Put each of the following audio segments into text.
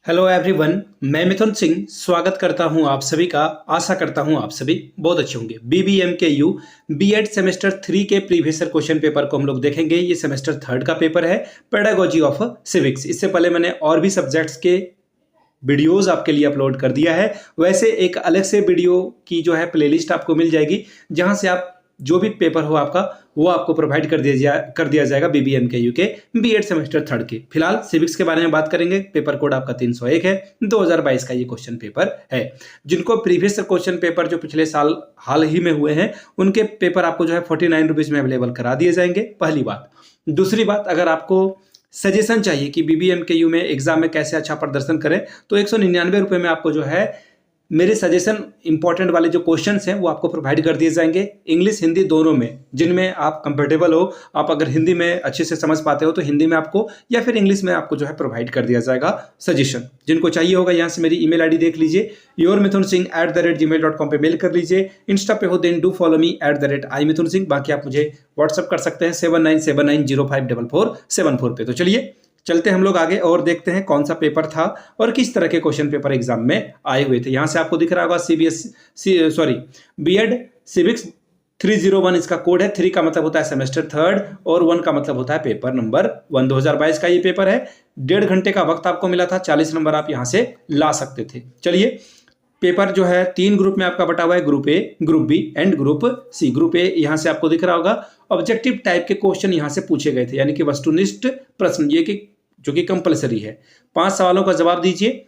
Hello everyone, मैं मिथुन सिंह स्वागत करता हूं आप सभी का। आशा करता हूं आप सभी बहुत अच्छे होंगे। BBMKU बीएड सेमेस्टर 3 के प्रीवियस ईयर क्वेश्चन पेपर को हम लोग देखेंगे। ये सेमेस्टर 3 का पेपर है, पेडागोजी ऑफ सिविक्स। इससे पहले मैंने और भी सब्जेक्ट्स के वीडियोस आपके लिए अपलोड कर दिया है। वैसे एक अलग से वीडियो की जो है प्लेलिस्ट आपको मिल जाएगी, जहां से आप जो भी पेपर हो आपका वो आपको प्रोवाइड कर दिया जाएगा BBMKU के बीएड सेमेस्टर 3 के। फिलहाल सिविक्स के बारे में बात करेंगे। पेपर कोड आपका 301 है। 2022 का ये क्वेश्चन पेपर है। जिनको प्रीवियस क्वेश्चन पेपर जो पिछले साल हाल ही में हुए हैं, उनके पेपर आपको जो है 49 रुपीज में अवेलेबल करा दिए जाएंगे। पहली बात। दूसरी बात, अगर आपको सजेशन चाहिए कि BBMKU में एग्जाम में कैसे अच्छा प्रदर्शन करें, तो 199 रुपये में आपको जो है मेरे सजेशन इंपॉर्टेंट वाले जो क्वेश्चंस हैं वो आपको प्रोवाइड कर दिए जाएंगे, इंग्लिश हिंदी दोनों में, जिनमें आप कंफर्टेबल हो। आप अगर हिंदी में अच्छे से समझ पाते हो तो हिंदी में आपको या फिर इंग्लिश में आपको जो है प्रोवाइड कर दिया जाएगा सजेशन। जिनको चाहिए होगा यहाँ से मेरी ईमेल आईडी देख लीजिए, yourmithunsingh@gmail.com पे मेल कर लीजिए। इंस्टा पे हो then do follow me @imithunsingh। बाकी आप मुझे व्हाट्सअप कर सकते हैं 7979054474 पे। तो चलिए चलते हम लोग आगे और देखते हैं कौन सा पेपर था और किस तरह के क्वेश्चन पेपर एग्जाम में आए हुए थे। यहां से आपको दिख रहा होगा बीएड सिविक्स 301 इसका कोड है। 3 का मतलब होता है सेमेस्टर 3 और 1 का मतलब होता है पेपर नंबर 1। 2022 का ये पेपर है। 1.5 घंटे का वक्त आपको मिला था। 40 नंबर आप यहां से ला सकते थे। चलिए, पेपर जो है 3 ग्रुप में आपका बटा हुआ है, group A, group B and group C. Group A यहां से आपको दिख रहा होगा ऑब्जेक्टिव टाइप के क्वेश्चन यहां से पूछे गए थे, यानी कि वस्तुनिष्ठ प्रश्न, ये कि जो कि कंपलसरी है। 5 सवालों का जवाब दीजिए,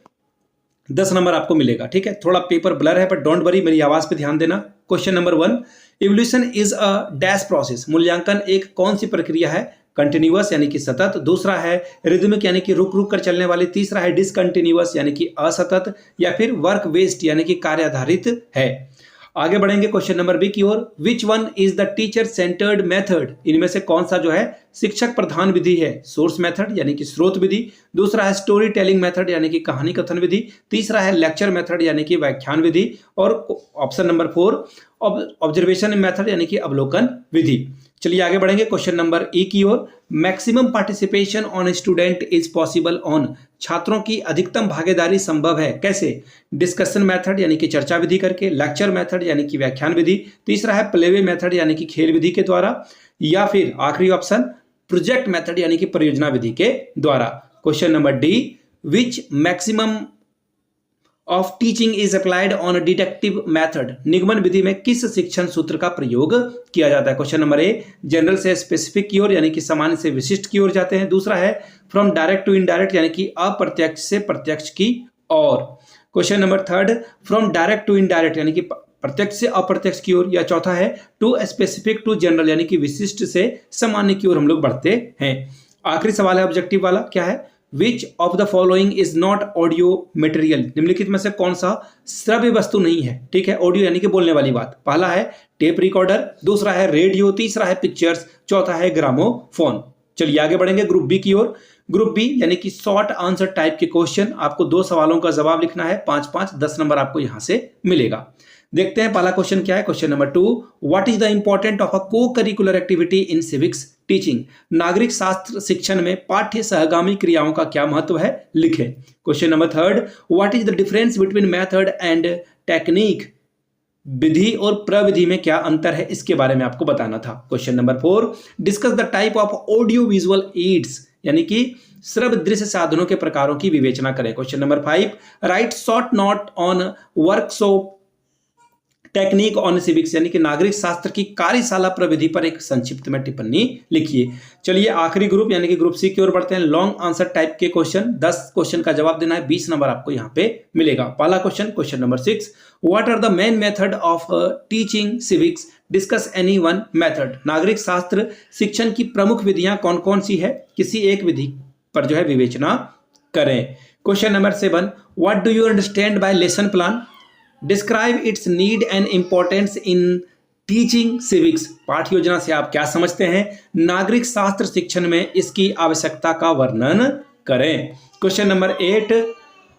10 नंबर आपको मिलेगा। ठीक है, थोड़ा पेपर ब्लर है, बट डोंट वरी, मेरी आवाज पे ध्यान देना। Question number 1, evolution is a dash process. मूल्यांकन एक कौन सी प्रक्रिया है? कंटिन्यूअस यानी कि सतत। दूसरा है रिदमिक यानी कि रुक रुक कर चलने वाली। तीसरा है डिसकंटिन्यूअस यानी कि असतत। या फिर वर्क वेस्ट यानी कि कार्य आधारित है। आगे बढ़ेंगे क्वेश्चन नंबर बी की ओर। Which one is the teacher centred method? इनमें से कौन सा जो है शिक्षक प्रधान विधि है? सोर्स मेथड यानी कि स्रोत विधि। दूसरा है स्टोरी टेलिंग मेथड यानी कि कहानी कथन विधि। तीसरा है लेक्चर मेथड यानी कि व्याख्यान विधि। और ऑप्शन नंबर 4 ऑब्जर्वेशन मेथड यानी कि अवलोकन विधि। चलिए आगे बढ़ेंगे क्वेश्चन नंबर ई की ओर। Maximum participation on student is possible on. छात्रों की अधिकतम भागीदारी संभव है कैसे? डिस्कशन मेथड यानी कि चर्चा विधि करके। लेक्चर मेथड यानी कि व्याख्यान विधि। तीसरा है प्लेवे मेथड यानी कि खेल विधि के द्वारा। या फिर आखिरी ऑप्शन प्रोजेक्ट मेथड यानी कि परियोजना विधि के द्वारा। Question number D, which maximum of teaching is applied on deductive method. निगमन विधि में किस शिक्षण सूत्र का प्रयोग किया जाता है? क्वेश्चन नंबर ए, जनरल से स्पेसिफिक की ओर यानी कि सामान्य से विशिष्ट की ओर जाते हैं। दूसरा है फ्रॉम डायरेक्ट टू इनडायरेक्ट यानी कि अप्रत्यक्ष से प्रत्यक्ष की ओर। Question number 3, from direct to indirect यानी कि प्रत्यक्ष से अप्रत्यक्ष की ओर। या चौथा है टू स्पेसिफिक टू जनरल यानी कि विशिष्ट से सामान्य की ओर हम लोग बढ़ते हैं। आखिरी सवाल है ऑब्जेक्टिव वाला, क्या है? Which of the following is not audio material. निम्नलिखित में से कौन सा श्रव्य वस्तु नहीं है? ठीक है, ऑडियो यानी कि बोलने वाली बात। पहला है टेप रिकॉर्डर, दूसरा है रेडियो, तीसरा है पिक्चर्स, चौथा है ग्रामोफोन। चलिए आगे बढ़ेंगे ग्रुप बी की ओर। ग्रुप बी यानी कि शॉर्ट आंसर टाइप के क्वेश्चन। आपको 2 सवालों का जवाब लिखना है, 5-5, 10 नंबर आपको यहां से मिलेगा। देखते हैं पहला क्वेश्चन क्या है। Question number 2, what is the important of a co curricular activity in civics teaching. नागरिक शास्त्र शिक्षण में पाठ्य सहगामी क्रियाओं का क्या महत्व है? लिखें। Question number 3, what is the difference between method and technique. विधि और प्रविधि में क्या अंतर है, इसके बारे में आपको बताना था। Question number 4, discuss the type of audio visual aids यानी कि श्रव्य दृश्य साधनों के प्रकारों की विवेचना करें। Question number 5, right short note on workshop technique on civics यानी कि नागरिक शास्त्र की कार्यशाला प्रविधि पर एक संक्षिप्त में टिप्पणी लिखिए। चलिए आखिरी ग्रुप यानी कि ग्रुप सी की ओर बढ़ते हैं। लॉन्ग आंसर टाइप के क्वेश्चन, 10 क्वेश्चन का जवाब देना है, 20 नंबर आपको यहां पे मिलेगा। पहला question, question number 6, what are the main method of teaching civics, discuss any one method. नागरिक शास्त्र शिक्षण की प्रमुख विधियां कौन कौन सी है, किसी एक विधि पर जो है विवेचना करें। Question number 7, what do you understand by lesson plan, describe it's need and importance in teaching civics. पाठ योजना से आप क्या समझते हैं? नागरिक शास्त्र शिक्षण में इसकी आवश्यकता का वर्णन करें। Question number 8,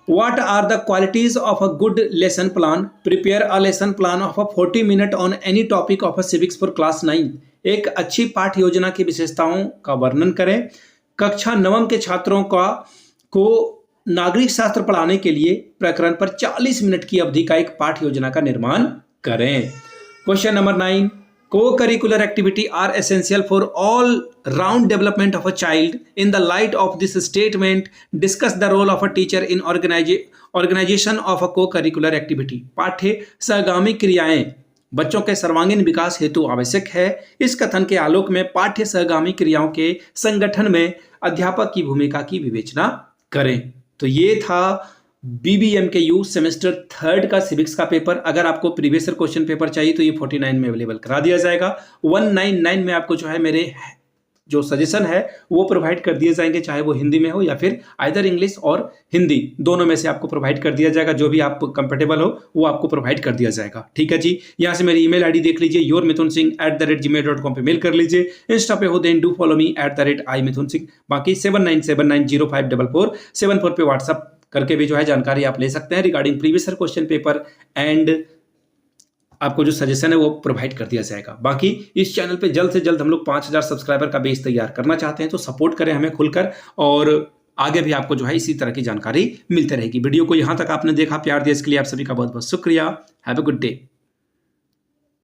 what are the qualities of a good lesson plan, prepare a lesson plan of 40 minute on any topic of civics for class 9। एक अच्छी पाठ योजना की विशेषताओं का वर्णन करें। कक्षा 9 के छात्रों को नागरिक शास्त्र पढ़ाने के लिए प्रकरण पर 40 मिनट की अवधि का एक पाठ योजना का निर्माण करें। Question number 9, co-curricular activity are essential for all round development of a child. In the light of this statement, discuss the role of a teacher in organization of a co-curricular activity. पाठ्य सहगामी क्रियाएं बच्चों के सर्वांगीण विकास हेतु आवश्यक है। इस कथन के आलोक में पाठ्य सहगामी क्रियाओं के संगठन में अध्यापक की भूमिका की विवेचना करें। तो ये था BBMKU सेमेस्टर 3 का सिविक्स का पेपर। अगर आपको प्रीवियस ईयर क्वेश्चन पेपर चाहिए तो ये 49 में अवेलेबल करा दिया जाएगा। 199 में आपको जो है मेरे जो सजेशन है वो प्रोवाइड कर दिए जाएंगे, चाहे वो हिंदी में हो या फिर आइदर इंग्लिश और हिंदी, दोनों में से आपको प्रोवाइड कर दिया जाएगा। जो भी आप कंफर्टेबल हो वो आपको प्रोवाइड कर दिया जाएगा। ठीक है जी। यहाँ से मेरी ईमेल आईडी देख लीजिए, yourmithunsingh@gmail.com पे मेल कर लीजिए। इंस्टा पे हो then do follow me @imithunsingh। बाकी 7979054474 पे व्हाट्सअप करके भी जो है जानकारी आप ले सकते हैं regarding previous year question paper and आपको जो सजेशन है वो प्रोवाइड कर दिया जाएगा। बाकी इस चैनल पे जल्द से जल्द हम लोग 5000 सब्सक्राइबर का बेस तैयार करना चाहते हैं, तो सपोर्ट करें हमें खुलकर, और आगे भी आपको जो है इसी तरह की जानकारी मिलती रहेगी। वीडियो को यहाँ तक आपने देखा, प्यार दिया, इसके लिए आप सभी का बहुत बहुत शुक्रिया। Have a good day.